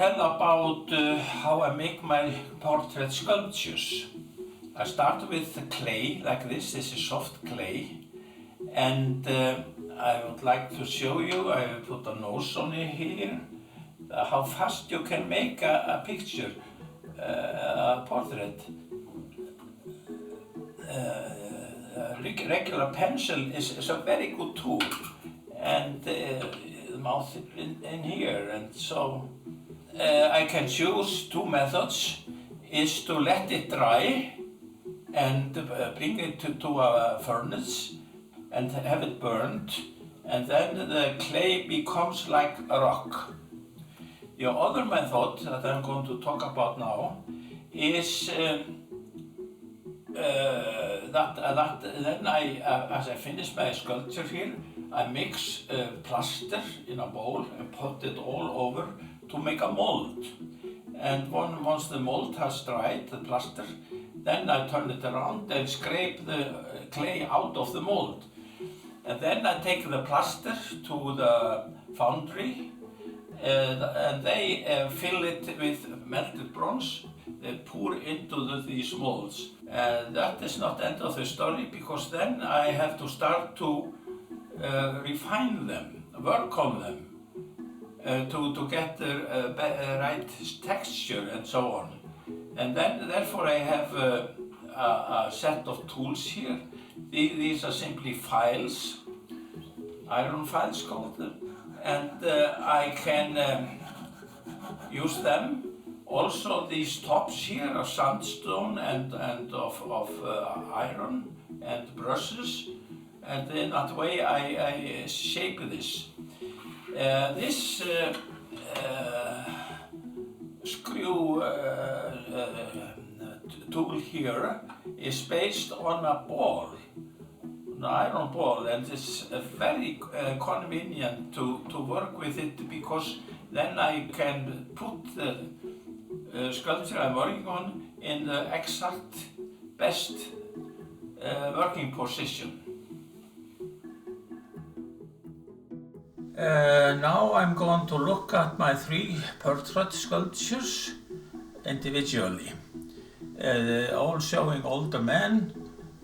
tell about how I make my portrait sculptures. I start with the clay like this. This is soft clay, and I would like to show you. I will put a nose on it here. How fast you can make a picture, a portrait. Regular pencil is a very good tool, and the mouth in here, and so I can choose two methods. Is to let it dry and bring it to a furnace and have it burned, and then the clay becomes like a rock. The other method that I'm going to talk about now is then as I finish my sculpture here, I mix plaster in a bowl and put it all over to make a mold. And once the mold has dried, the plaster, then I turn it around and scrape the clay out of the mold. And then I take the plaster to the foundry, and they fill it with melted bronze. They pour into these molds. And that is not the end of the story, because then I have to start to refine them, work on them, to get the right texture and so on. And then, therefore, I have a set of tools here. These are simply files, iron files called them, and I can use them. Also, these tops here are sandstone and of iron and brushes, and in that way I shape this. This screw tool here is based on a ball, an iron ball, and it's very convenient to work with it, because then I can put the sculpture I'm working on in the exact best working position. Now I'm going to look at my 3 portrait sculptures individually, all showing older men.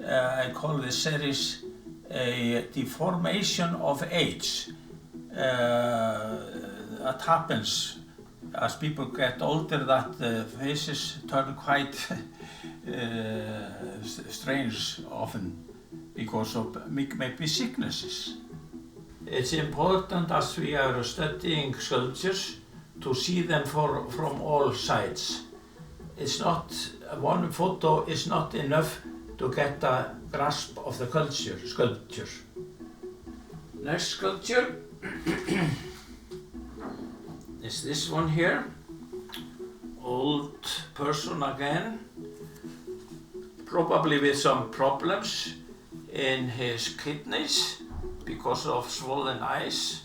I call this series a deformation of age. That happens as people get older, that the faces turn quite strange often because of maybe sicknesses. It's important, as we are studying sculptures, to see them from all sides. It's not, one photo is not enough to get a grasp of the sculpture. Next sculpture is this one here. Old person again, probably with some problems in his kidneys because of swollen eyes.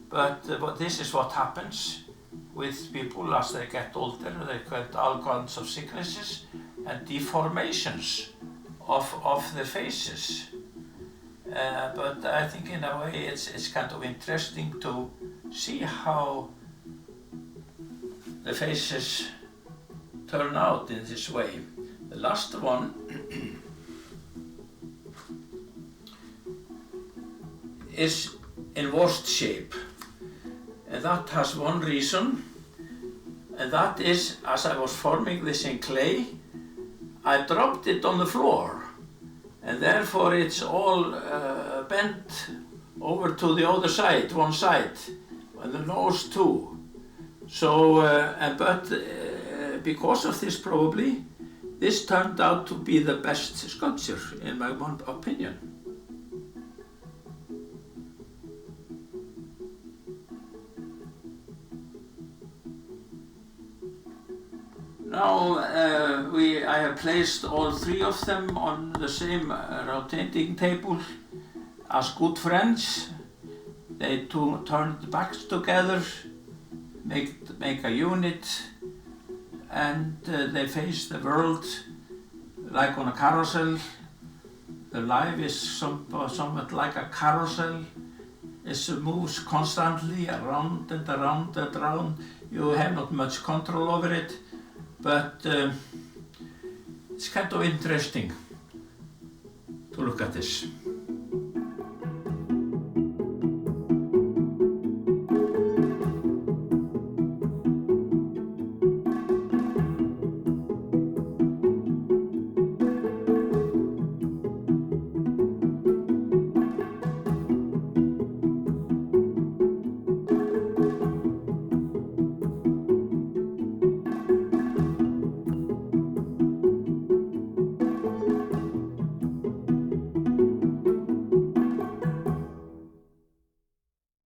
But this is what happens with people as they get older. They get all kinds of sicknesses and deformations of their faces. But I think in a way it's kind of interesting to see how the faces turn out in this way. The last one is in worst shape, and that has one reason, and that is, as I was forming this in clay, I dropped it on the floor, and therefore it's all bent over to the other side, one side, and the nose too. So, but because of this probably, this turned out to be the best sculpture in my own opinion. Now I have placed all 3 of them on the same rotating table as good friends. They turned backs together, make a unit, and they face the world like on a carousel. The life is somewhat like a carousel. It moves constantly around and around and around, You have not much control over it, but it's kind of interesting to look at this.